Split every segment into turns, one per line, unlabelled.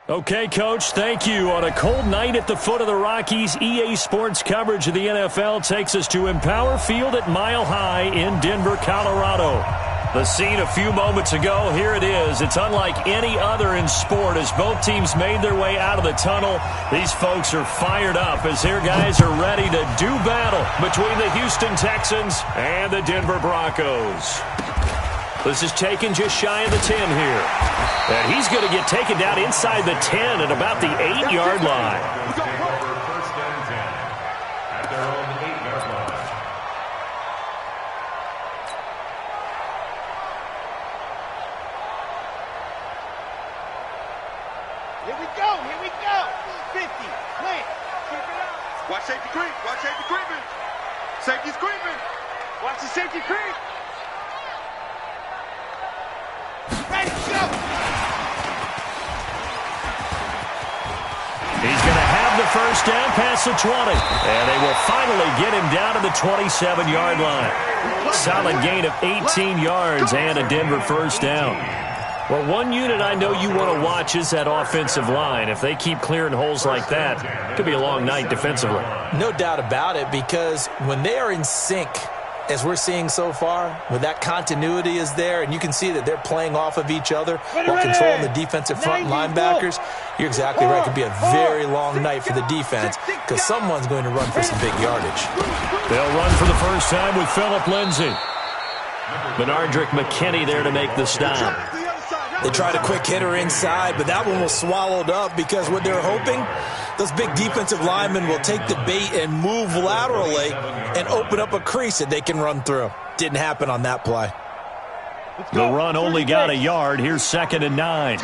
Okay, Coach, thank you. On a cold night at the foot of the Rockies, EA Sports coverage of the NFL takes us to Empower Field at Mile High in Denver, Colorado. The scene a few moments ago, here it is. It's unlike any other in sport as both teams made their way out of the tunnel. These folks are fired up as their guys are ready to do battle between the Houston Texans and the Denver Broncos. This is taken just shy of the 10 here. And he's going to get taken down inside the 10 at about the 8-yard line.
First down 10 at their own 8-yard line.
Here we go, here we go. 50, clear. Keep it up. Watch safety creep, watch safety creeping. Safety's creeping. Watch the safety creep. Ready, go.
He's going to have the first down past the 20. And they will finally get him down to the 27-yard line. Solid gain of 18 yards and a Denver first down. Well, one unit I know you want to watch is that offensive line. If they keep clearing holes like that, it could be a long night defensively.
No doubt about it, because when they are in sync, as we're seeing so far, when that continuity is there and you can see that they're playing off of each other while controlling the defensive front linebackers, you're exactly right. It could be a very long night for the defense because someone's going to run for some big yardage.
They'll run for the first time with Phillip Lindsay. Benardrick McKinney there to make the stop.
They tried a quick hitter inside, but that one was swallowed up because what they're hoping, those big defensive linemen will take the bait and move laterally and open up a crease that they can run through. Didn't happen on that play.
The run only got a yard. Here's 2nd and 9.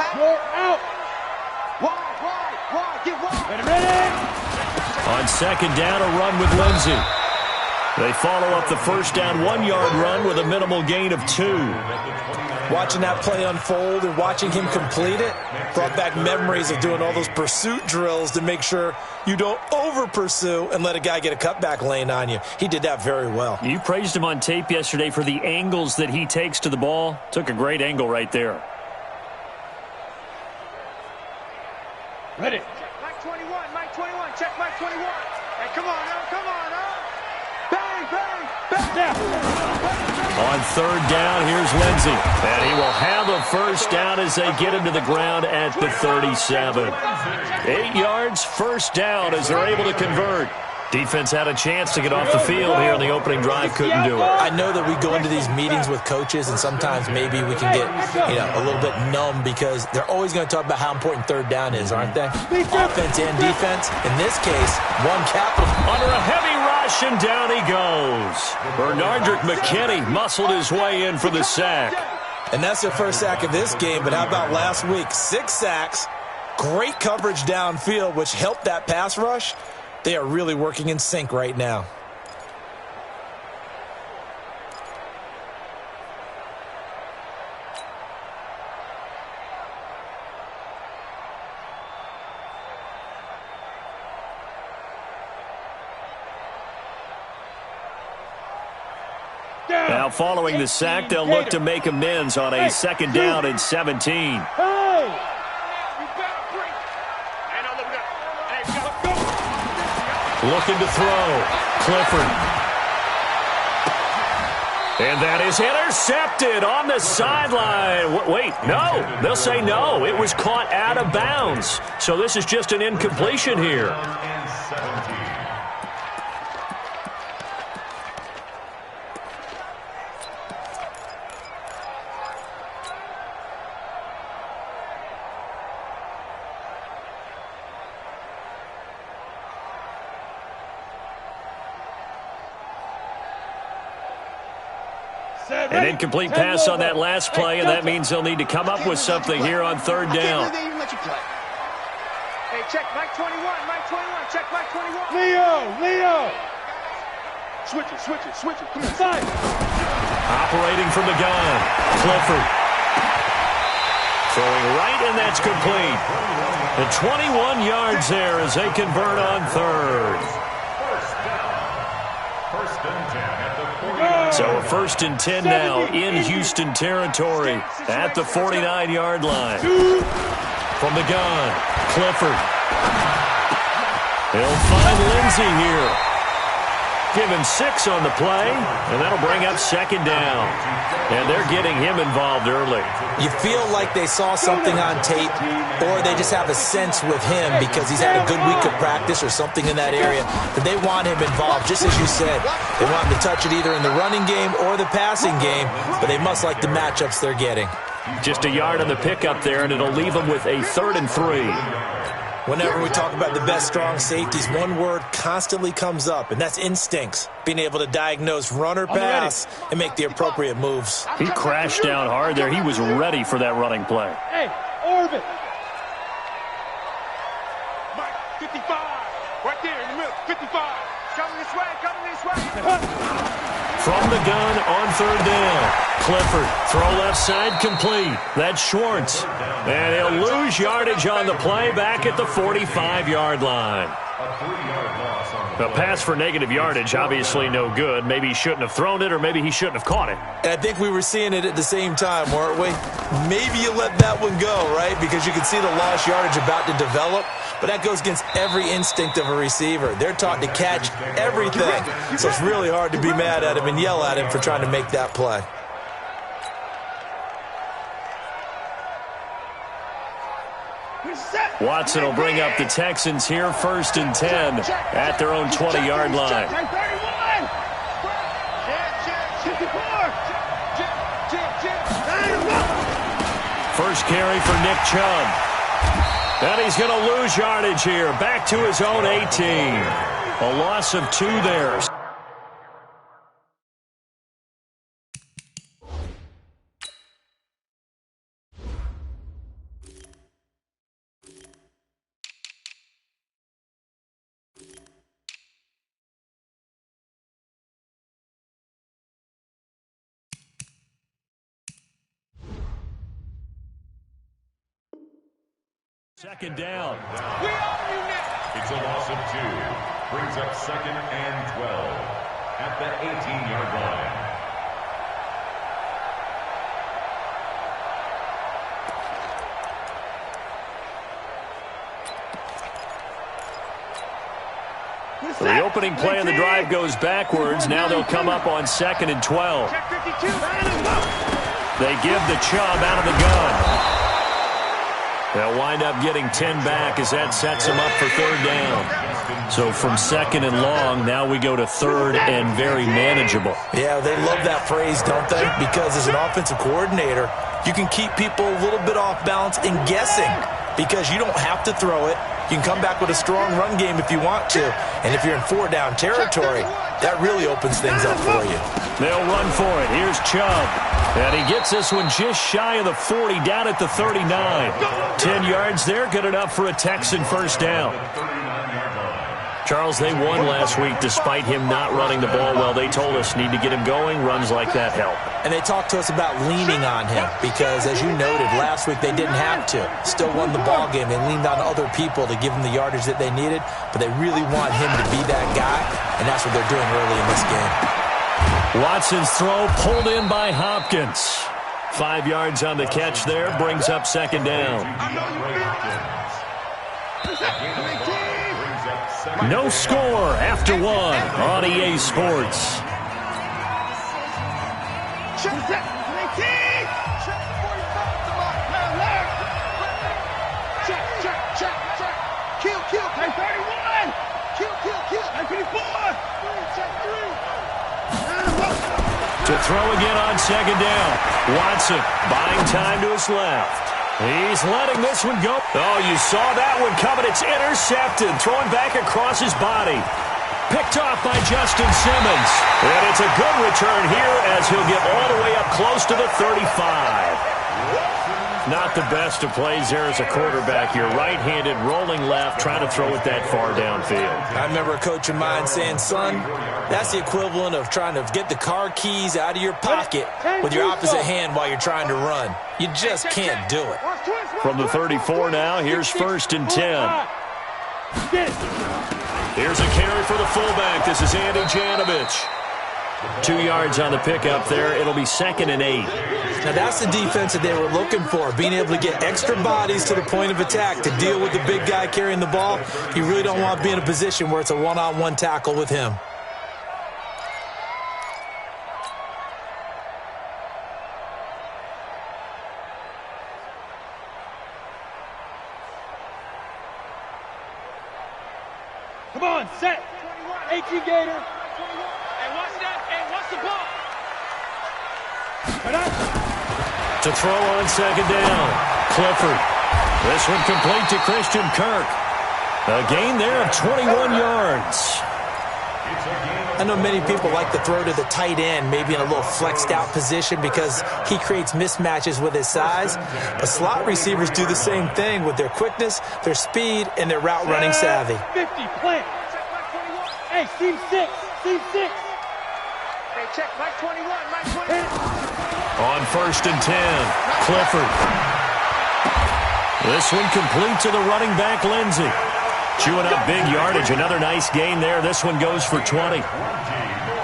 On 2nd down, a run with Lindsay. They follow up the first down 1-yard run with a minimal gain of 2.
Watching that play unfold and watching him complete it brought back memories of doing all those pursuit drills to make sure you don't over-pursue and let a guy get a cutback lane on you. He did that very well.
You praised him on tape yesterday for the angles that he takes to the ball. Took a great angle right there.
Ready. Check Mike 21, Mike 21, check Mike 21. Hey, come on, now, come on, now. Bang, bang, bang. Down.
On 3rd down, here's Lindsay. And he will have a first down as they get him to the ground at the 37. 8 yards, first down as they're able to convert. Defense had a chance to get off the field here on the opening drive, couldn't do it.
I know that we go into these meetings with coaches, and sometimes maybe we can get, a little bit numb because they're always going to talk about how important 3rd down is, aren't they? Offense and defense. In this case, one capital.
Under a heavy rush, and down he goes. Benardrick McKinney muscled his way in for the sack.
And that's their first sack of this game, but how about last week? 6 sacks, great coverage downfield, which helped that pass rush. They are really working in sync right now.
Now following the sack, they'll look to make amends on a 2nd down and 17. Looking to throw. Clifford. And that is intercepted on the sideline. Wait, no. They'll say no. It was caught out of bounds. So this is just an incompletion here. An incomplete pass on that last play, and that means they'll need to come up with something here on 3rd down.
Hey, check Mike 21, Mike 21, check Mike 21. Leo. Switch it. Come inside.
Operating from the gun, Clifford. Throwing right, and that's complete. The 21 yards there as they convert on 3rd.
First and 10 at the 49.
So a first and 10 now in Houston territory at the 49-yard line. From the gun, Clifford. He'll find Lindsey here. Give him 6 on the play, and that'll bring up second down. And they're getting him involved early.
You feel like they saw something on tape, or they just have a sense with him because he's had a good week of practice or something in that area that they want him involved. Just as you said, they want him to touch it either in the running game or the passing game, but they must like the matchups they're getting.
Just a yard on the pickup there, and it'll leave them with a 3rd and 3.
Whenever we talk about the best strong safeties, one word constantly comes up, and that's instincts. Being able to diagnose run or pass and make the appropriate moves.
He crashed down hard there. He was ready for that running play.
Hey, orbit. Mike, 55. Right there in the middle, 55. Coming this way, coming this way.
From the gun on 3rd down. Clifford, throw left side complete. That's Schwartz. And he'll lose yardage on the play back at the 45-yard line. A pass for negative yardage, obviously no good. Maybe he shouldn't have thrown it, or maybe he shouldn't have caught it.
And I think we were seeing it at the same time, weren't we? Maybe you let that one go, right? Because you can see the lost yardage about to develop. But that goes against every instinct of a receiver. They're taught to catch everything. So it's really hard to be mad at him and yell at him for trying to make that play.
Watson will bring up the Texans here, 1st and 10 at their own 20-yard line. First carry for Nick Chubb. And he's going to lose yardage here, back to his own 18. A loss of 2 there. Second down.
It's a loss of 2. Brings up 2nd and 12 at the 18-yard line.
The opening play of the drive goes backwards. Now they'll come up on 2nd and 12. They give the Chubb out of the gun. They'll wind up getting 10 back as that sets them up for 3rd down. So from 2nd and long, now we go to 3rd and very manageable.
Yeah, they love that phrase, don't they? Because as an offensive coordinator, you can keep people a little bit off balance and guessing because you don't have to throw it. You can come back with a strong run game if you want to. And if you're in 4-down territory, that really opens things up for you.
They'll run for it. Here's Chubb. And he gets this one just shy of the 40, down at the 39. 10 yards there, good enough for a Texan first down. Charles, they won last week despite him not running the ball well. They told us need to get him going. Runs like that help.
And they talked to us about leaning on him because, as you noted, last week they didn't have to. Still won the ball game. They leaned on other people to give them the yardage that they needed, but they really want him to be that guy, and that's what they're doing early in this game.
Watson's throw pulled in by Hopkins. 5 yards on the catch there, brings up 2nd down. No score after 1 on EA Sports. To throw again on 2nd down. Watson buying time to his left. He's letting this one go. Oh, you saw that one coming. It's intercepted. Throwing back across his body. Picked off by Justin Simmons. And it's a good return here as he'll get all the way up close to the 35. Not the best of plays there as a quarterback. You're right-handed, rolling left, trying to throw it that far downfield.
I remember a coach of mine saying, son, that's the equivalent of trying to get the car keys out of your pocket with your opposite hand while you're trying to run. You just can't do it.
From the 34 now, here's 1st and 10. Here's a carry for the fullback. This is Andy Janovich. 2 yards on the pickup there. It'll be 2nd and 8.
Now, that's the defense that they were looking for, being able to get extra bodies to the point of attack to deal with the big guy carrying the ball. You really don't want to be in a position where it's a one-on-one tackle with him.
Come on, set. 18 Gator. Hey, watch that. Hey, watch the ball.
To throw on 2nd down. Clifford. This one complete to Christian Kirk. A gain there of 21 yards.
I know many people like to throw to the tight end, maybe in a little flexed out position because he creates mismatches with his size. But slot receivers do the same thing with their quickness, their speed, and their route running savvy.
50, plant. Hey, seam 6, seam 6. Hey, check, Mike 21, Mike 21.
On 1st and 10, Clifford. This one complete to the running back, Lindsey. Chewing up big yardage. Another nice gain there. This one goes for 20.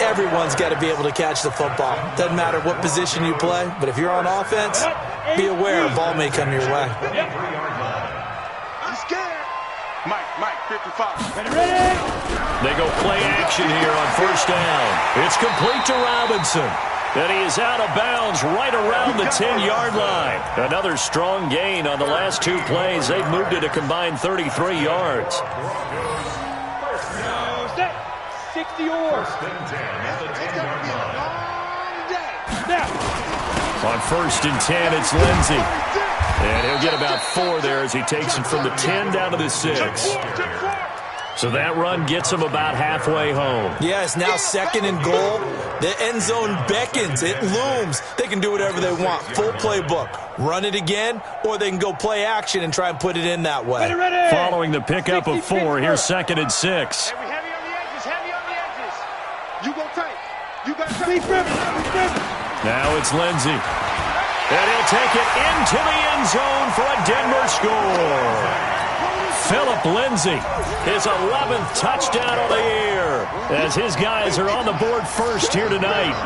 Everyone's got to be able to catch the football. Doesn't matter what position you play, but if you're on offense, be aware a ball may come your way.
I'm scared. Mike, 55. Ready.
They go play action here on 1st down. It's complete to Robinson. And he is out of bounds right around the 10-yard line. Another strong gain on the last 2 plays. They've moved it a combined 33 yards.
60 yards.
On 1st and 10, it's Lindsey. And he'll get about 4 there as he takes it from the 10 down to the 6. So that run gets him about halfway home.
Yeah, it's now 2nd and goal. The end zone beckons. It looms. They can do whatever they want. Full playbook. Run it again, or they can go play action and try and put it in that way.
Ready.
Following the pickup of 4, here's 2nd and 6.
Heavy on the edges, heavy on the edges. You go tight. You got tight.
Now it's Lindsey. And he'll take it into the end zone for a Denver score. Philip Lindsey, his 11th touchdown of the year, as his guys are on the board first here tonight.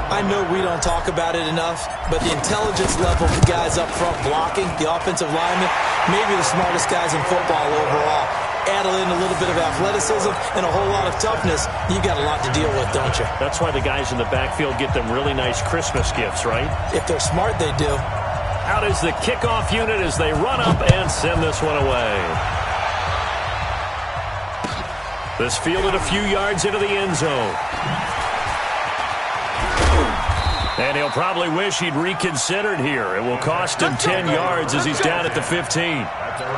I know we don't talk about it enough, but the intelligence level of the guys up front blocking, the offensive linemen, maybe the smartest guys in football overall. Add in a little bit of athleticism and a whole lot of toughness, you got a lot to deal with, don't you?
That's why the guys in the backfield get them really nice Christmas gifts, right?
If they're smart, they do.
Out is the kickoff unit as they run up and send this one away. This fielded a few yards into the end zone. And he'll probably wish he'd reconsidered here. It will cost him 10 yards as he's down at the 15.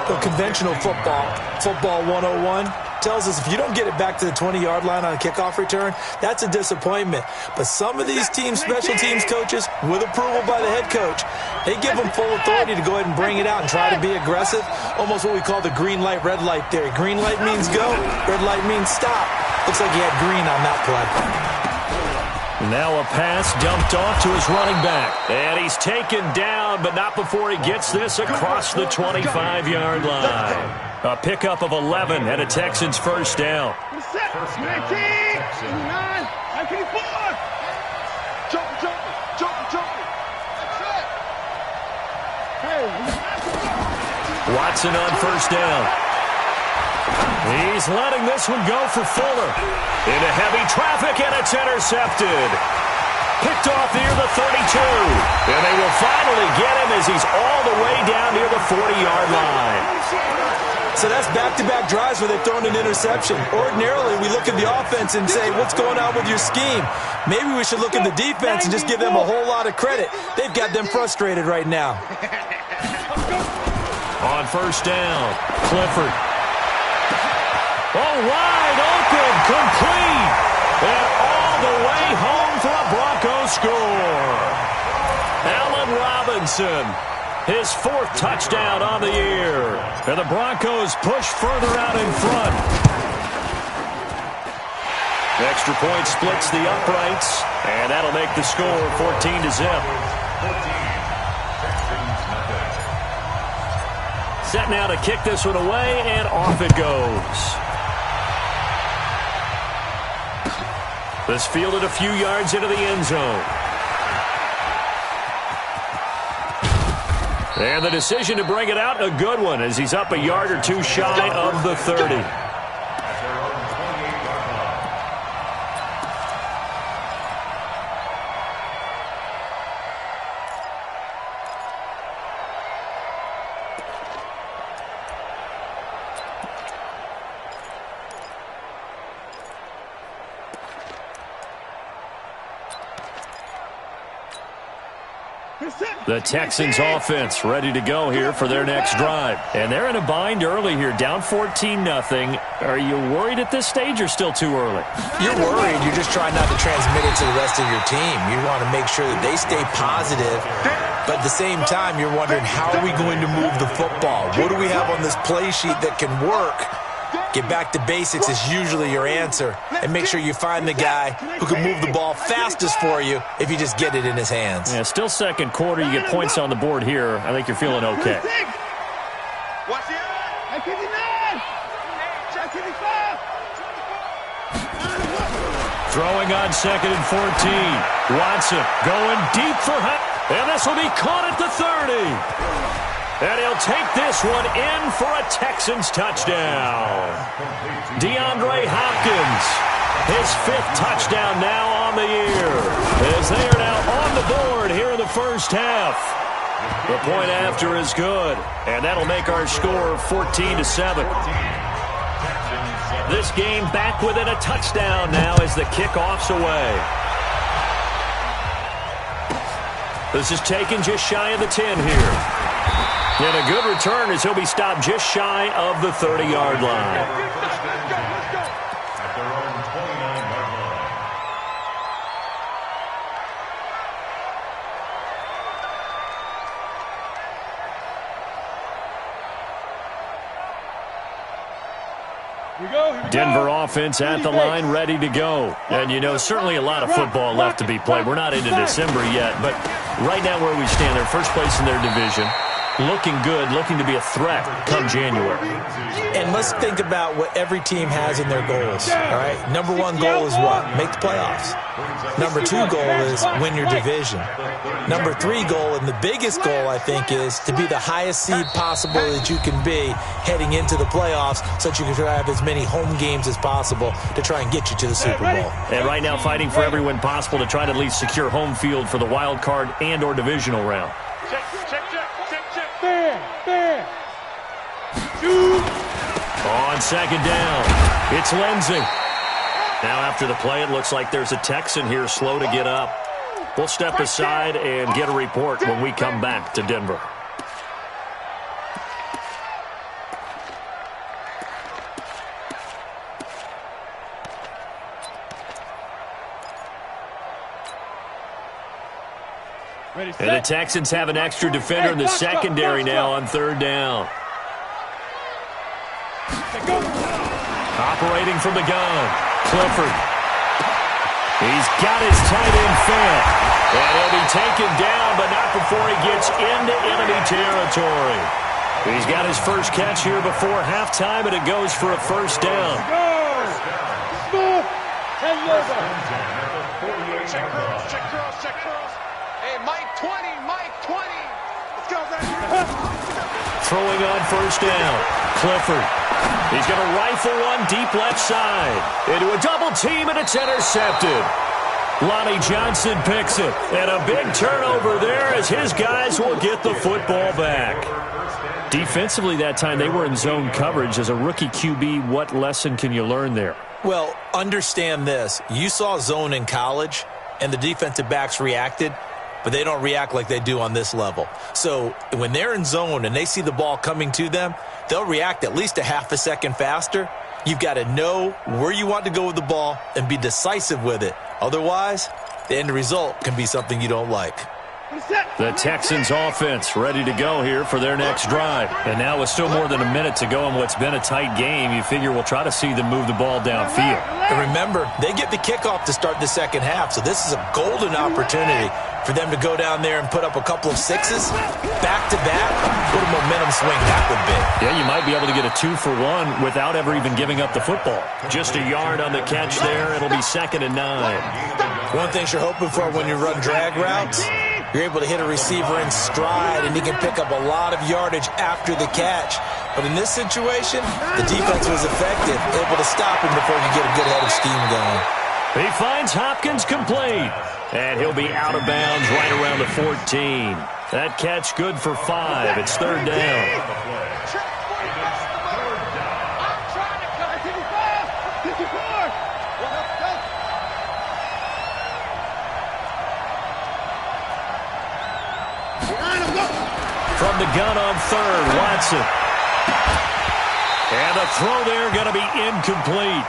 The conventional football 101, tells us if you don't get it back to the 20-yard line on a kickoff return, that's a disappointment. But some of these teams, special teams coaches, with approval by the head coach, they give them full authority to go ahead and bring it out and try to be aggressive. Almost what we call the green light, red light theory. Green light means go, red light means stop. Looks like he had green on that play.
Now a pass dumped off to his running back. And he's taken down, but not before he gets this across the 25-yard line. A pickup of 11 and a Texans first down. Watson on first down. He's letting this one go for Fuller. Into heavy traffic, and it's intercepted. Picked off near the 32. And they will finally get him as he's all the way down near the 40-yard line.
So that's back-to-back drives where they've thrown an interception. Ordinarily, we look at the offense and say, what's going on with your scheme? Maybe we should look at the defense and just give them a whole lot of credit. They've got them frustrated right now.
On first down, Clifford. Oh, wide open, complete. And all the way home for a Broncos score. Allen Robinson, his 4th touchdown on the year. And the Broncos push further out in front. Extra point splits the uprights, and that'll make the score 14-0. Set now to kick this one away, and off it goes. This fielded a few yards into the end zone. And the decision to bring it out, a good one, as he's up a yard or two shy of the 30. The Texans offense ready to go here for their next drive. And they're in a bind early here, down 14-0. Are you worried at this stage or still too early?
You're worried. You're just trying not to transmit it to the rest of your team. You want to make sure that they stay positive. But at the same time, you're wondering, how are we going to move the football? What do we have on this play sheet that can work? Get back to basics is usually your answer. And make sure you find the guy who can move the ball fastest for you if you just get it in his hands.
Yeah, still second quarter. You get points on the board here. I think you're feeling okay.
Watch it.
Throwing on 2nd and 14. Watson going deep for high. And this will be caught at the 30. And he'll take this one in for a Texans touchdown. DeAndre Hopkins, his 5th touchdown now on the year, as they are now on the board here in the first half. The point after is good, and that'll make our score 14-7. This game back within a touchdown now as the kickoff's away. This is taken just shy of the 10 here. And a good return as he'll be stopped just shy of the 30-yard line.
At their own 29-yard line.
Denver offense at the line, ready to go. And, you know, certainly a lot of football left to be played. We're not into December yet, but right now where we stand, they're first place in their division. Looking good, looking to be a threat come January.
And let's think about what every team has in their goals, all right? Number 1 goal is what? Make the playoffs. Number 2 goal is win your division. Number 3 goal, and the biggest goal, I think, is to be the highest seed possible that you can be heading into the playoffs so that you can have as many home games as possible to try and get you to the Super Bowl.
And right now fighting for every win possible to try to at least secure home field for the wild card and or divisional round. On 2nd down, it's Lindsey. Now after the play, it looks like there's a Texan here slow to get up. We'll step aside and get a report when we come back to Denver. And the Texans have an extra defender in the secondary now on 3rd down. Operating from the gun, Clifford. He's got his tight end fed. And he'll be taken down, but not before he gets into enemy territory. He's got his first catch here before halftime, and it goes for a first down.
Check cross. Hey, Mike 20, Mike 20. Let's go,
Throwing on 1st down, Clifford. He's going to rifle one deep left side. Into a double team, and it's intercepted. Lonnie Johnson picks it. And a big turnover there as his guys will get the football back. Defensively that time, they were in zone coverage. As a rookie QB, what lesson can you learn there?
Well, understand this. You saw zone in college, and the defensive backs reacted, but they don't react like they do on this level. So when they're in zone and they see the ball coming to them, they'll react at least a half a second faster. You've got to know where you want to go with the ball and be decisive with it. Otherwise, the end result can be something you don't like.
The Texans offense ready to go here for their next drive. And now with still more than a minute to go in what's been a tight game, you figure we'll try to see them move the ball downfield.
And remember, they get the kickoff to start the second half, so this is a golden opportunity For them to go down there and put up a couple of sixes, back-to-back, what a momentum swing that would be.
Yeah, you might be able to get a 2-for-1 without ever even giving up the football. Just a yard on the catch there. It'll be 2nd and 9.
One thing you're hoping for when you run drag routes, you're able to hit a receiver in stride, and he can pick up a lot of yardage after the catch. But in this situation, the defense was effective, able to stop him before you get a good head of steam going.
He finds Hopkins complete, and he'll be out of bounds right around the 14. That catch good for 5. It's 3rd down. From the gun on 3rd, Watson. And the throw there going to be incomplete.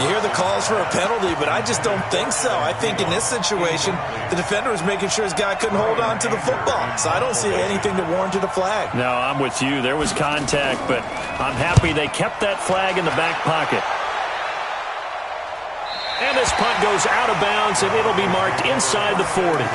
You hear the calls for a penalty, but I just don't think so. I think in this situation, the defender was making sure his guy couldn't hold on to the football. So I don't see anything that warranted a flag.
No, I'm with you. There was contact, but I'm happy they kept that flag in the back pocket. And this punt goes out of bounds, and it'll be marked inside the 40.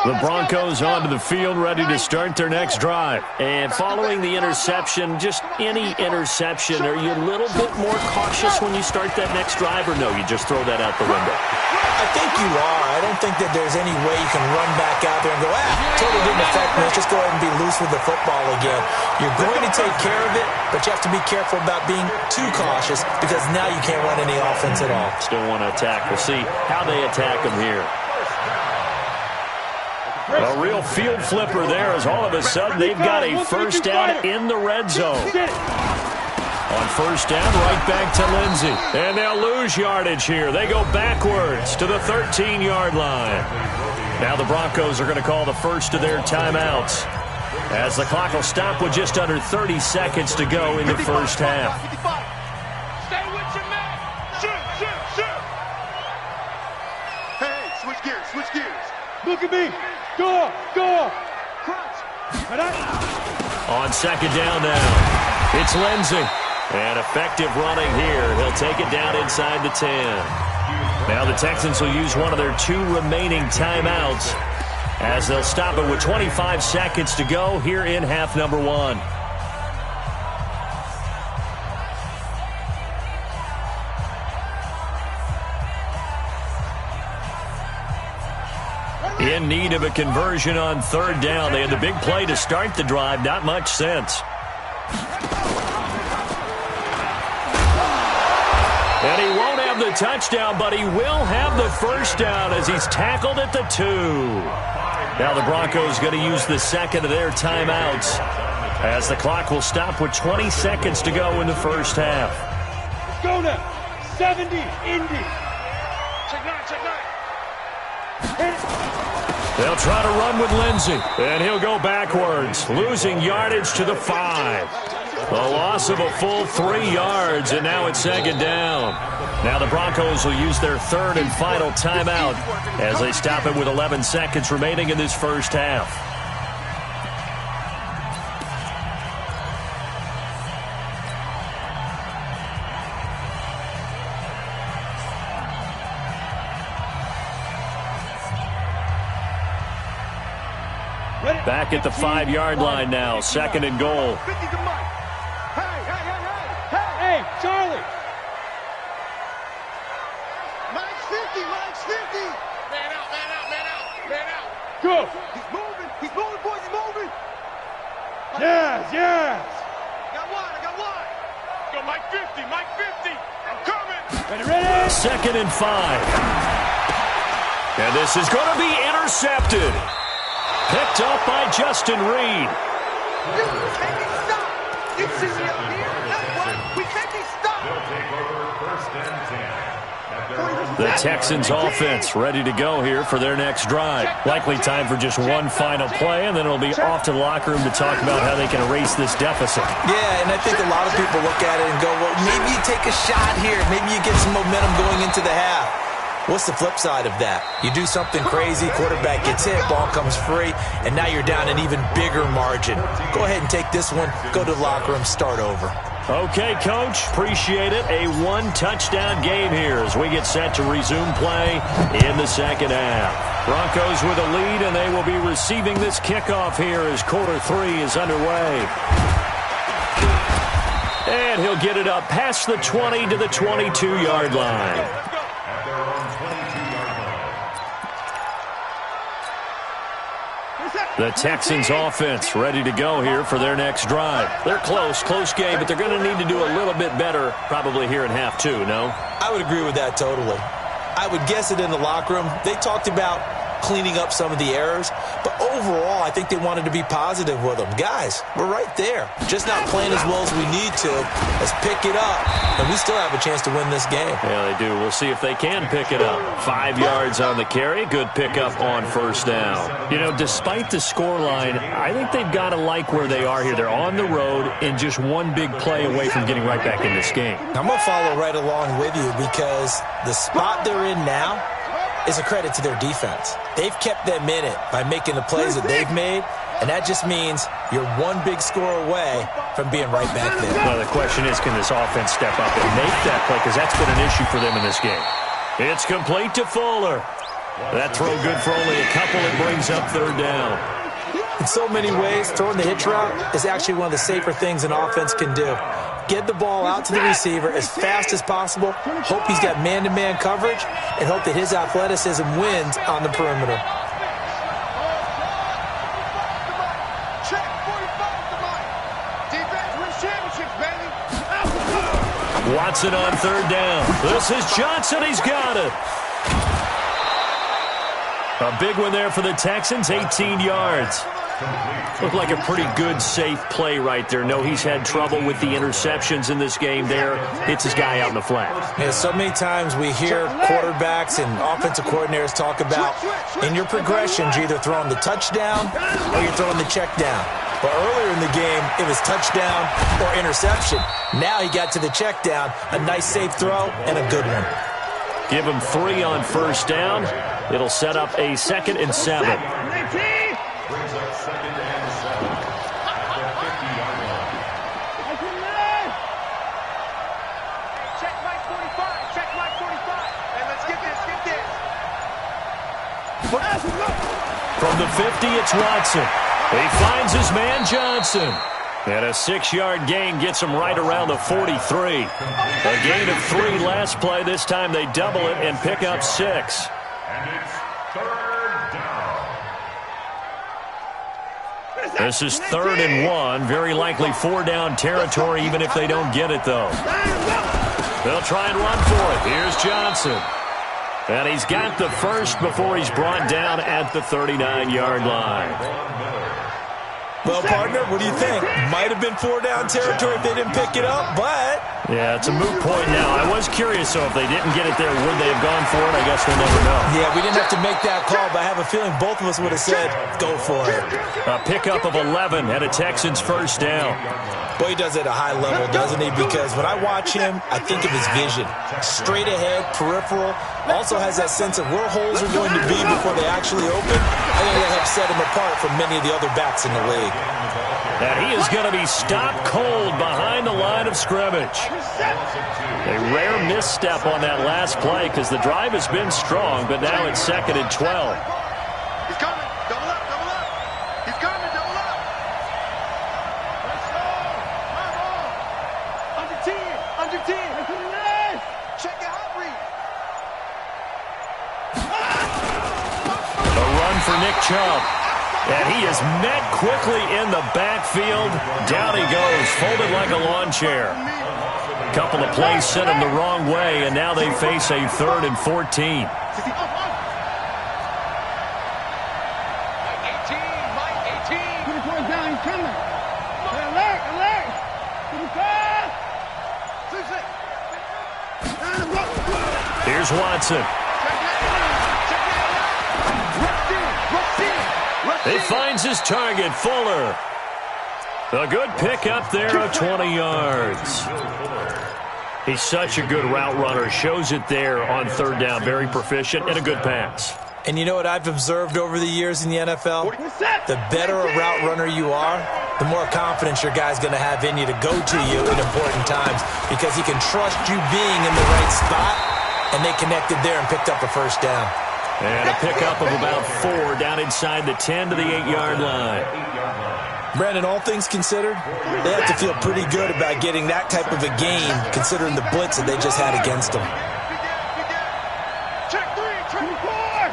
The Broncos onto the field, ready to start their next drive. And following the interception, just any interception, are you a little bit more cautious when you start that next drive, or no, you just throw that out the window?
I think you are. I don't think that there's any way you can run back out there and go, totally didn't affect me. Let's just go ahead and be loose with the football again. You're going to take care of it, but you have to be careful about being too cautious because now you can't run any offense at all.
Still want to attack. We'll see how they attack them here. A real field flipper there as all of a sudden they've got a first down in the red zone. On first down, right back to Lindsey. And they'll lose yardage here. They go backwards to the 13-yard line. Now the Broncos are going to call the first of their timeouts as the clock will stop with just under 30 seconds to go in the first half.
Stay with your man. Shoot. Hey, switch gears. Look at me. Go. Crunch.
On second down now, it's Lindsey. And effective running here. He'll take it down inside the 10. Now the Texans will use one of their 2 remaining timeouts as they'll stop it with 25 seconds to go here in half number 1. In need of a conversion on third down. They had the big play to start the drive. Not much sense. And he won't have the touchdown, but he will have the first down as he's tackled at the 2. Now the Broncos going to use the second of their timeouts as the clock will stop with 20 seconds to go in the first half.
Let's go now. 70, Indy. Check 9.
They'll try to run with Lindsey, and he'll go backwards, losing yardage to the 5. A loss of a full 3 yards, and now it's second down. Now the Broncos will use their third and final timeout as they stop it with 11 seconds remaining in this first half. Back at the 5-yard line now, second and goal.
Hey, Charlie. Mike's 50. Man out. Go. He's moving, boys, he's moving. Yes. I got one. Go, Mike 50. I'm coming. Ready.
Second and 5. And this is going to be intercepted. Picked up by Justin Reed.
You can't be stopped. You see me up here? That's what. We can't be stopped.
They'll take over first and 10.
The Texans offense ready to go here for their next drive. Likely time for just one final play, and then it'll be off to the locker room to talk about how they can erase this deficit.
Yeah, and I think a lot of people look at it and go, well, maybe you take a shot here. Maybe you get some momentum going into the half. What's the flip side of that? You do something crazy, quarterback gets hit, ball comes free, and now you're down an even bigger margin. Go ahead and take this one, go to the locker room, start over.
Okay, Coach, appreciate it. A one-touchdown game here as we get set to resume play in the second half. Broncos with a lead, and they will be receiving this kickoff here as quarter 3 is underway. And he'll get it up past the 20 to the 22-yard line. The Texans offense ready to go here for their next drive. They're close game, but they're going to need to do a little bit better probably here in half 2, no?
I would agree with that totally. I would guess it in the locker room. They talked about cleaning up some of the errors, but overall, I think they wanted to be positive with them. Guys, we're right there. Just not playing as well as we need to. Let's pick it up, and we still have a chance to win this game.
Yeah, they do. We'll see if they can pick it up. 5 yards on the carry. Good pickup on first down. You know, despite the scoreline, I think they've got to like where they are here. They're on the road and just one big play away from getting right back in this game.
I'm going to follow right along with you because the spot they're in now is a credit to their defense. They've kept them in it by making the plays that they've made, and that just means you're one big score away from being right back there.
Well, the question is, can this offense step up and make that play? Because that's been an issue for them in this game. It's complete to Fuller. That throw good for only a couple. It brings up third down.
In so many ways, throwing the hitch route is actually one of the safer things an offense can do. Get the ball out to the receiver as fast as possible, hope he's got man-to-man coverage, and hope that his athleticism wins on the perimeter.
Watson on third down. This is Johnson. He's got it. A big one there for the Texans, 18 yards. Looked like a pretty good, safe play right there. No, he's had trouble with the interceptions in this game there. Hits his guy out in the flat.
Yeah, so many times we hear quarterbacks and offensive coordinators talk about in your progressions, you're either throwing the touchdown or you're throwing the check down. But earlier in the game, it was touchdown or interception. Now he got to the check down, a nice safe throw, and a good one.
Give him 3 on first down. It'll set up a 2nd and 7.
Brings up 2nd and 7 at the 50-yard line.
Check Mike 45. Check Mike 45. Hey, let's get this.
From the 50, it's Watson. He finds his man Johnson. And a 6-yard gain gets him right around the 43. A gain of 3 last play. This time they double it and pick up 6.
And it's third down.
This is 3rd and 1. Very likely 4-down territory, even if they don't get it, though. They'll try and run for it. Here's Johnson. And he's got the first before he's brought down at the 39-yard line.
Well, partner, what do you think? Might have been 4-down territory if they didn't pick it up, but...
Yeah, it's a moot point now. I was curious, so if they didn't get it there, would they have gone for it? I guess we'll never know.
Yeah, we didn't have to make that call, but I have a feeling both of us would have said, go for it.
A pickup of 11 and a Texans first down.
Boy, he does it at a high level, doesn't he? Because when I watch him, I think of his vision. Straight ahead, peripheral. Also has that sense of where holes are going to be before they actually open. I think that helps set him apart from many of the other backs in the league.
And he is going to be stopped cold behind the line of scrimmage. A rare misstep on that last play because the drive has been strong, but now it's 2nd and 12.
He's coming. Double up, double up. He's coming, double up. Under 10, under 10. Check your hot read.
A run for Nick Chubb. And he is met quickly in the backfield. Down he goes, folded like a lawn chair. A couple of plays sent him the wrong way, and now they face a 3rd and 14. Here's Watson. He finds his target, Fuller. A good pick up there of 20 yards. He's such a good route runner. Shows it there on third down. Very proficient and a good pass.
And you know what I've observed over the years in the NFL? The better a route runner you are, the more confidence your guy's going to have in you to go to you at important times because he can trust you being in the right spot, and they connected there and picked up a first down.
And a pickup of about 4 down inside the 10 to the 8-yard line.
Brandon, all things considered, they have to feel pretty good about getting that type of a gain considering the blitz that they just had against them.
Check 3, check 4.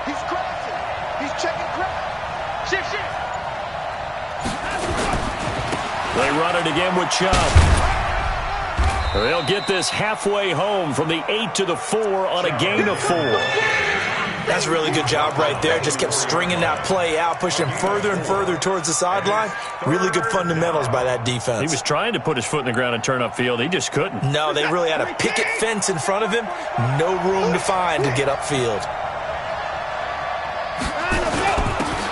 He's crossing. He's checking crap. Shift.
They run it again with Chubb. They'll get this halfway home from the 8 to the 4 on a gain of 4.
That's a really good job right there. Just kept stringing that play out, pushing further and further towards the sideline. Really good fundamentals by that defense.
He was trying to put his foot in the ground and turn upfield. He just couldn't.
No, they really had a picket fence in front of him. No room to find to get upfield.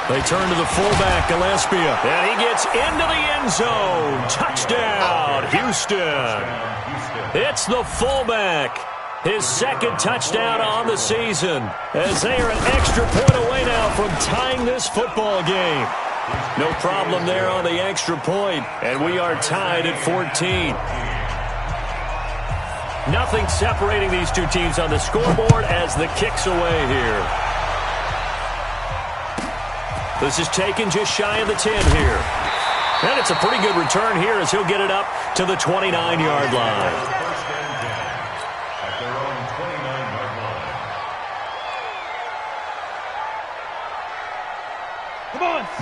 They turn to the fullback, Gillespie, and he gets into the end zone. Touchdown, Houston. It's the fullback. His second touchdown on the season as they are an extra point away now from tying this football game. No problem there on the extra point, and we are tied at 14. Nothing separating these two teams on the scoreboard as the kick's away here. This is taken just shy of the 10 here. And it's a pretty good return here as he'll get it up to the 29-yard line.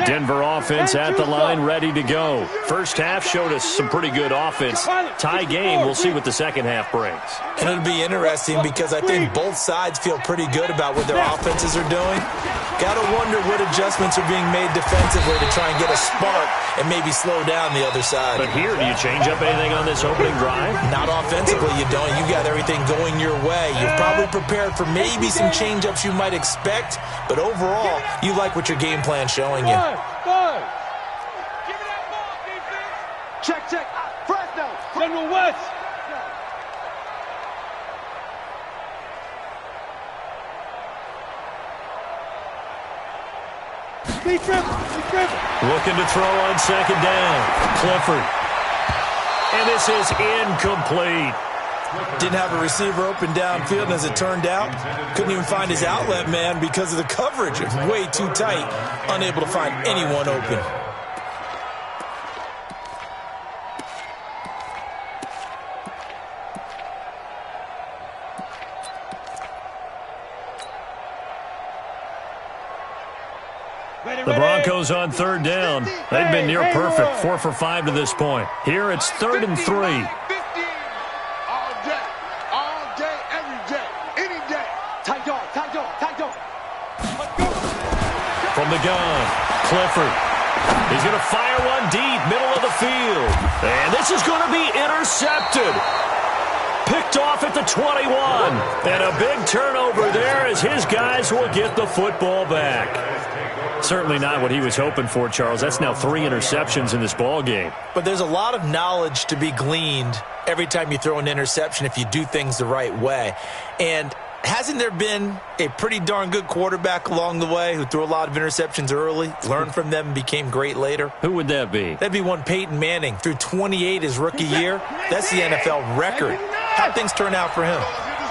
Denver offense at the line, ready to go. First half showed us some pretty good offense. Tie game, we'll see what the second half brings.
And it'll be interesting because I think both sides feel pretty good about what their offenses are doing. Got to wonder what adjustments are being made defensively to try and get a spark and maybe slow down the other side.
But here, do you change up anything on this opening drive?
Not offensively, you don't. You got everything going your way. You've probably prepared for maybe some change-ups you might expect, but overall, you like what your game plan's showing you.
Give me that ball, defense. Check. Fresno. General West.
Looking to throw on second down. Clifford. And this is incomplete.
Didn't have a receiver open downfield, and as it turned out, couldn't even find his outlet man because of the coverage. It was way too tight, unable to find anyone open.
The Broncos on third down. They've been near perfect, 4 for 5 to this point. Here it's 3rd and 3.
All day, every day, any day. Tight dog.
From the gun, Clifford. He's going to fire one deep, middle of the field. And this is going to be intercepted. Picked off at the 21. And a big turnover there as his guys will get the football back. Certainly not what he was hoping for, Charles. That's now 3 interceptions in this ball game.
But there's a lot of knowledge to be gleaned every time you throw an interception if you do things the right way. And hasn't there been a pretty darn good quarterback along the way who threw a lot of interceptions early, learned from them, and became great later?
Who would that be?
That'd be one Peyton Manning. Threw 28 his rookie year. That's the NFL record. How'd things turn out for him?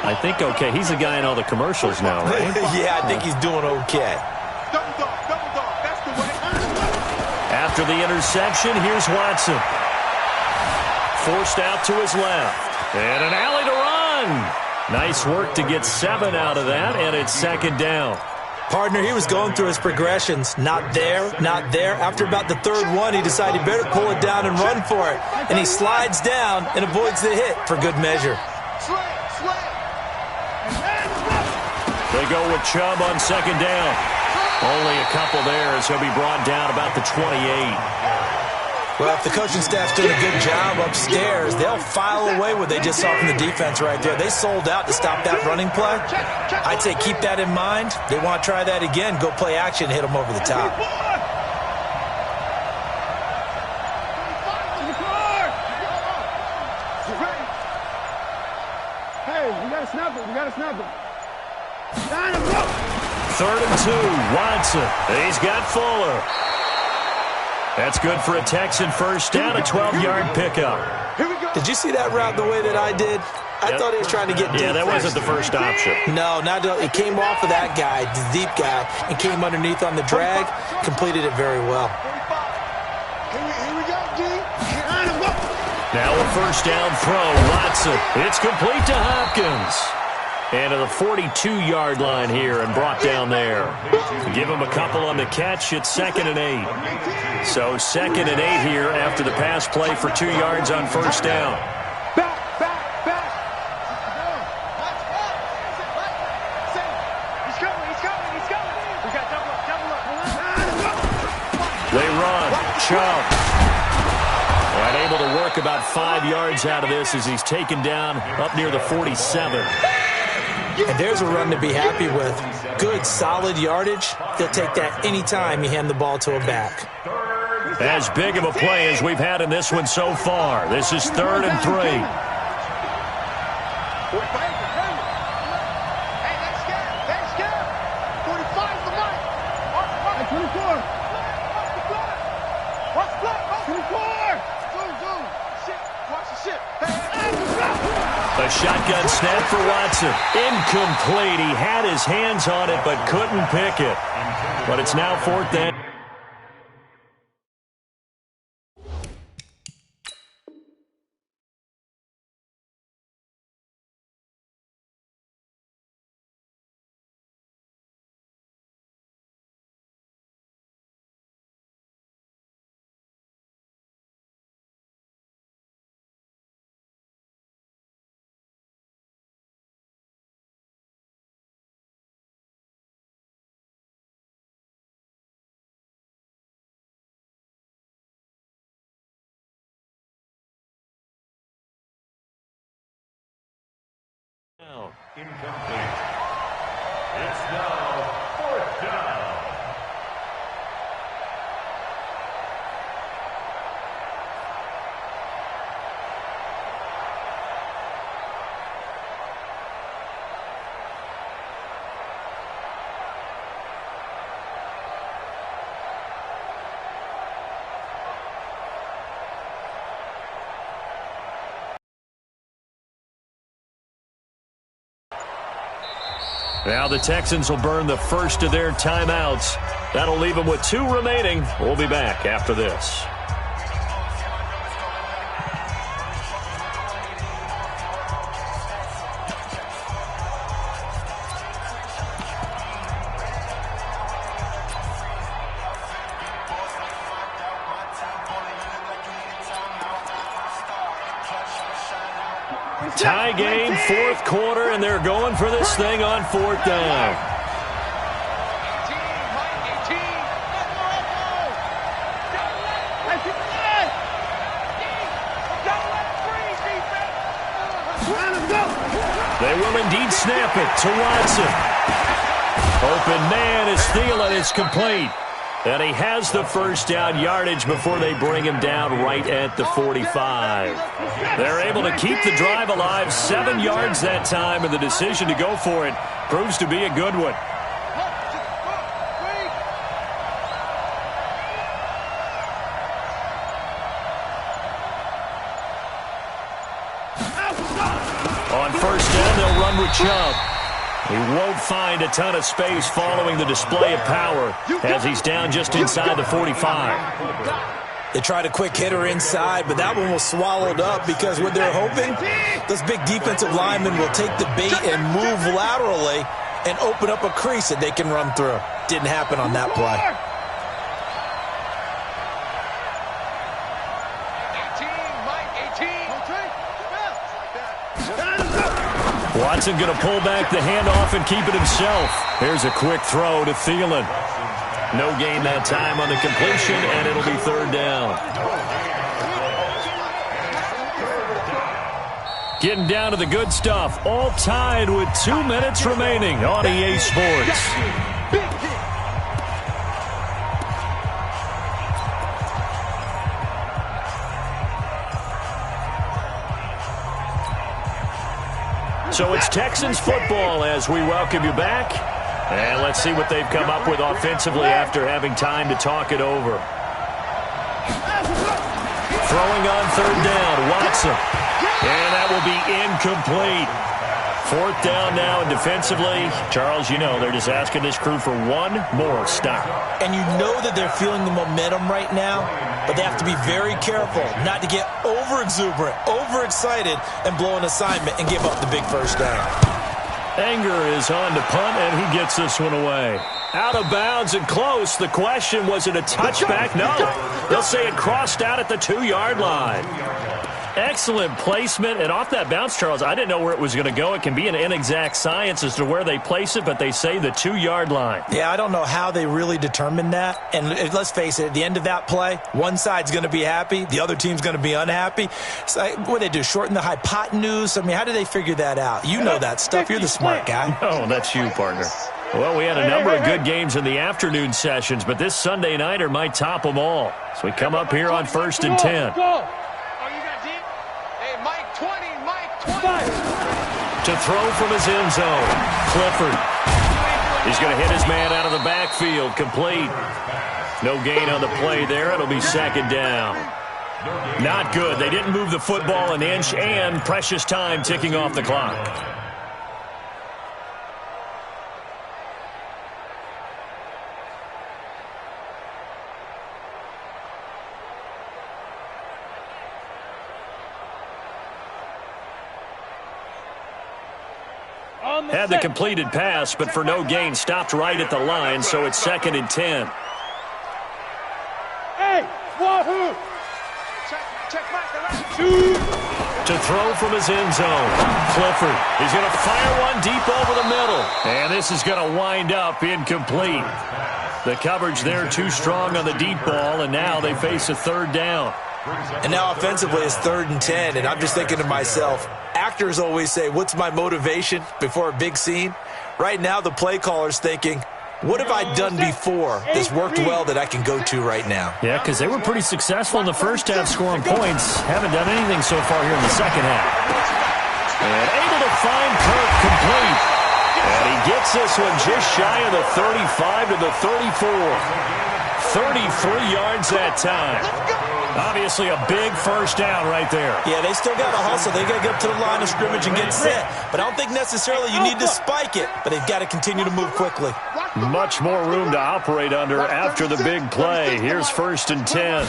I think okay. He's the guy in all the commercials now, right?
Yeah, I think he's doing okay.
After the interception, here's Watson. Forced out to his left. And an alley to run. Nice work to get 7 out of that, and it's 2nd down.
Partner, he was going through his progressions. Not there. After about the 3rd one, he decided he better pull it down and run for it. And he slides down and avoids the hit for good measure.
They go with Chubb on 2nd down. Only a couple there as he'll be brought down about the 28.
Well, if the coaching staff's doing a good job upstairs, they'll file away what they just saw from the defense right there. They sold out to stop that running play. I'd say keep that in mind. They want to try that again, go play action, hit them over the top.
Third and 2, Watson. He's got Fuller. That's good for a Texan first down, a 12-yard pickup.
Did you see that route the way that I did? I thought he was trying to get deep.
Yeah, that wasn't the first option.
No, it came off of that guy, the deep guy, and came underneath on the drag, completed it very well.
Here we go, D.
Now a first down throw, Watson. It's complete to Hopkins. And to the 42-yard line here and brought down there. Give him a couple on the catch. It's 2nd and 8. So 2nd and 8 here after the pass play for 2 yards on first down.
Back. He's coming. We got double up.
They run. Chubb. And able to work about 5 yards out of this as he's taken down up near the 47.
And there's a run to be happy with. Good, solid yardage. They'll take that any time you hand the ball to a back.
As big of a play as we've had in this one so far. This is 3rd and 3.
Hey, that's good. 45 the mic. 24. Watch the 24. Watch the ship.
A shotgun snap for Watson. Incomplete. He had his hands on it but couldn't pick it. But it's now 4th down.
Incomplete. It's now 4th down.
Now the Texans will burn the first of their timeouts. That'll leave them with 2 remaining. We'll be back after this. Tie game, 4th quarter, and they're going for this thing on 4th down. They will indeed snap it to Watson. Open man is Thielen. It's complete. And he has the first down yardage before they bring him down right at the 45. They're able to keep the drive alive, 7 yards that time, and the decision to go for it proves to be a good one. On first down, they'll run with Chubb. He won't find a ton of space following the display of power as he's down just inside the 45.
They tried a quick hitter inside, but that one was swallowed up because what they're hoping, those big defensive linemen will take the bait and move laterally and open up a crease that they can run through. Didn't happen on that play.
Watson going to pull back the handoff and keep it himself. Here's a quick throw to Thielen. No gain that time on the completion, and it'll be 3rd down. Getting down to the good stuff. All tied with 2 minutes remaining on EA Sports. So it's Texans football as we welcome you back. And let's see what they've come up with offensively after having time to talk it over. Throwing on third down, Watson. And that will be incomplete. Fourth down now, and defensively, Charles, you know, they're just asking this crew for one more stop.
And you know that they're feeling the momentum right now, but they have to be very careful not to get over-exuberant, overexcited, and blow an assignment and give up the big first down.
Anger is on to punt, and he gets this one away. Out of bounds and close. The question, was it a touchback? No. They'll say it crossed out at the 2-yard line. Excellent placement, and off that bounce, Charles, I didn't know where it was going to go. It can be an inexact science as to where they place it, but they say the 2-yard line.
Yeah, I don't know how they really determined that. And let's face it, at the end of that play, one side's going to be happy, the other team's going to be unhappy. So, what do they do, shorten the hypotenuse? I mean, how do they figure that out? You know that stuff. You're the smart guy.
Oh, that's you, partner. Well, we had a number of good games in the afternoon sessions, but this Sunday nighter might top them all. So we come up here on 1st and 10. To throw from his end zone, Clifford. He's going to hit his man out of the backfield, complete. No gain on the play there. It'll be second down. Not good. They didn't move the football an inch, and precious time ticking off the clock. Had the completed pass, but for no gain, stopped right at the line, so it's 2nd and 10.
Hey, wahoo!
To throw from his end zone, Clifford. He's going to fire one deep over the middle, and this is going to wind up incomplete. The coverage there too strong on the deep ball, and now they face a 3rd down.
And now offensively it's 3rd and 10, and I'm just thinking to myself, actors always say, what's my motivation before a big scene? Right now the play caller's thinking, what have I done before that's worked well that I can go to right now?
Yeah, because they were pretty successful in the first half scoring points. Haven't done anything so far here in the second half. And able to find Kirk complete. And he gets this one just shy of the 35 to the 34. 33 yards that time. Obviously a big first down right there.
Yeah, they still got to hustle. They got to get up to the line of scrimmage and get set. But I don't think necessarily you need to spike it. But they've got to continue to move quickly.
Much more room to operate under after the big play. Here's 1st and 10.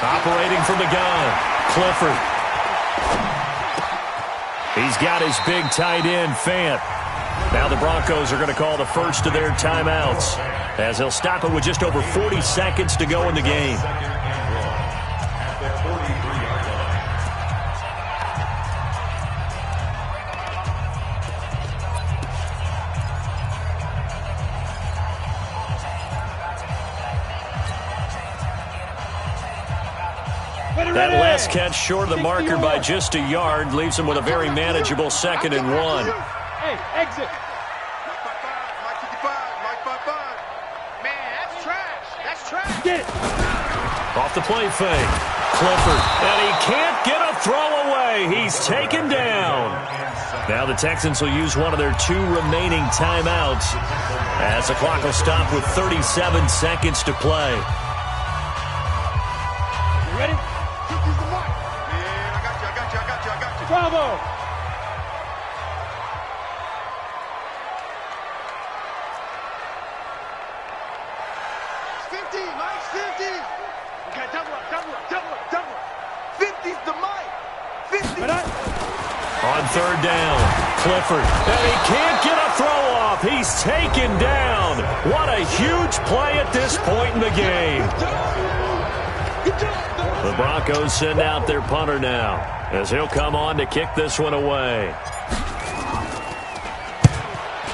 Operating from the gun, Clifford. He's got his big tight end, Fant. Now the Broncos are going to call the first of their timeouts, as they'll stop it with just over 40 seconds to go in the game. That last catch short of the marker by just a yard leaves him with a very manageable 2nd and 1.
Hey, exit. Man, that's trash. That's trash. Get it.
Off the play fake. Clifford. And he can't get a throw away. He's taken down. Now the Texans will use one of their 2 remaining timeouts, as the clock will stop with 37 seconds to play.
You ready? Bravo! 50, Mike, 50! Okay, double up. 50's the Mike! 50!
On 3rd down, Clifford. And he can't get a throw off. He's taken down. What a huge play at this point in the game. The Broncos send out their punter now, as he'll come on to kick this one away.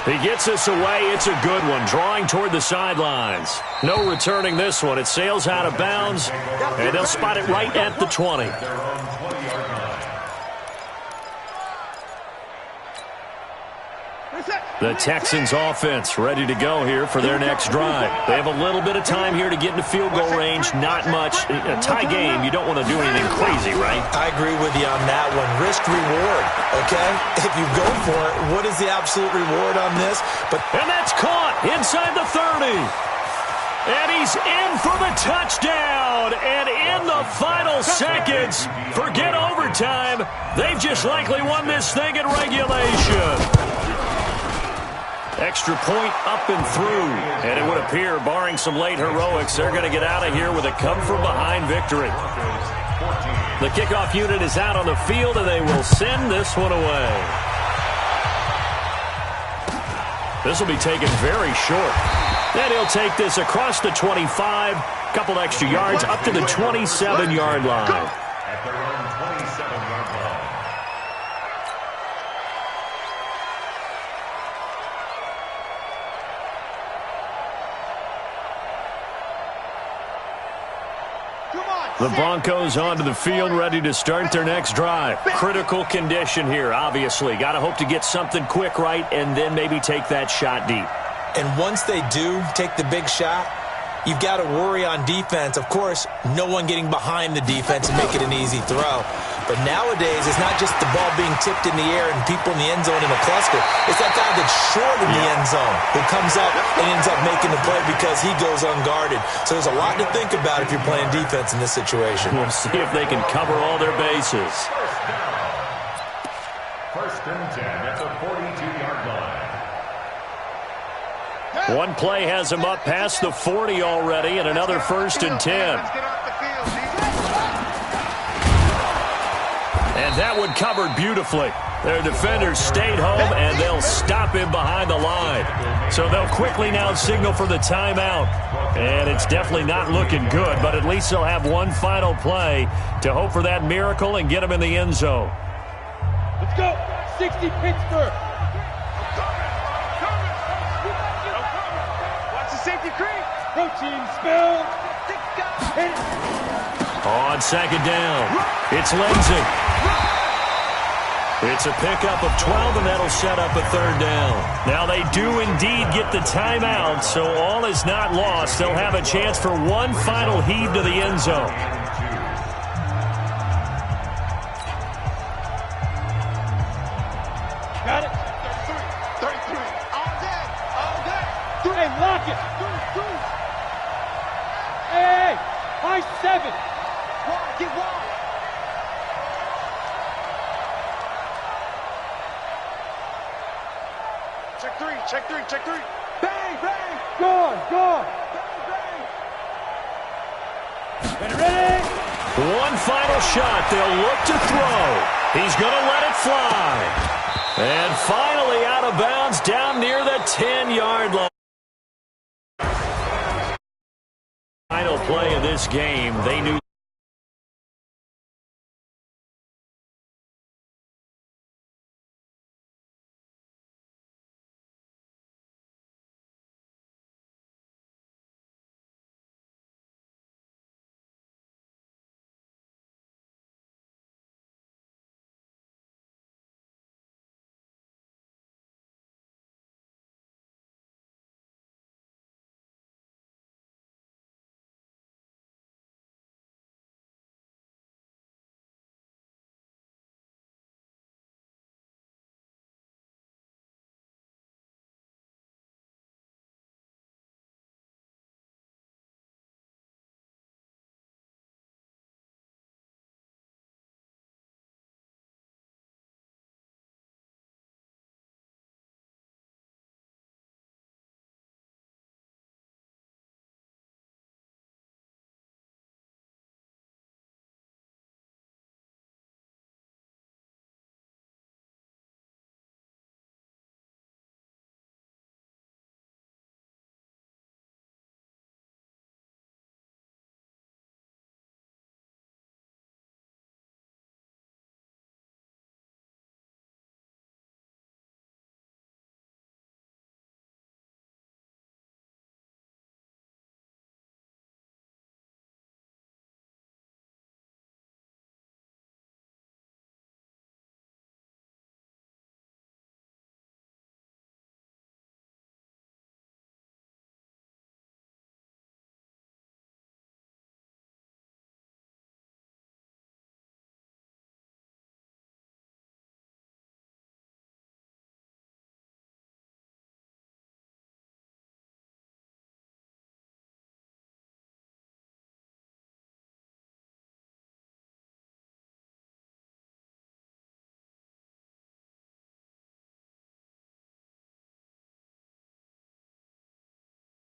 He gets this away. It's a good one, drawing toward the sidelines. No returning this one. It sails out of bounds, and they'll spot it right at the 20.
Reset.
The Texans offense ready to go here for their next drive. They have a little bit of time here to get into field goal range. Not much. A tie game, you don't want to do anything crazy, right?
I agree with you on that one. Risk reward, okay? If you go for it, what is the absolute reward on this?
And that's caught inside the 30. And he's in for the touchdown. And in the final seconds, forget overtime. They've just likely won this thing in regulation. Extra point up and through. And it would appear, barring some late heroics, they're going to get out of here with a come-from-behind victory. The kickoff unit is out on the field, and they will send this one away. This will be taken very short. And he'll take this across the 25, couple extra yards, up to the 27-yard line.
At their own 27-yard line.
The Broncos onto the field, ready to start their next drive. Critical condition here, obviously. Got to hope to get something quick right and then maybe take that shot deep.
And once they do take the big shot, you've got to worry on defense. Of course, no one getting behind the defense and make it an easy throw. But nowadays, it's not just the ball being tipped in the air and people in the end zone in a cluster. It's that guy that's short in the end zone who comes up and ends up making the play because he goes unguarded. So there's a lot to think about if you're playing defense in this situation.
We'll see if they can cover all their bases.
First and 10 at the 42-yard line.
One play has him up past the 40 already, and another first and 10. And that one covered beautifully. Their defenders stayed home, and they'll stop him behind the line. So they'll quickly now signal for the timeout. And it's definitely not looking good, but at least they'll have one final play to hope for that miracle and get him in the end zone.
Let's go. 60 Pittsburgh. Watch the safety creep. Protein spill.
On second down, it's Lindsay. It's a pickup of 12, and that'll set up a third down. Now they do indeed get the timeout, so all is not lost. They'll have a chance for one final heave to the end zone.
Got it. 33. All day. All day. Hey, lock it. Hey, high 7. Get wide. Check three. Bang, bang. Gone. Bang, bang. Ready.
One final shot. They'll look to throw. He's going to let it fly. And finally out of bounds down near the 10-yard line. Final play of this game. They knew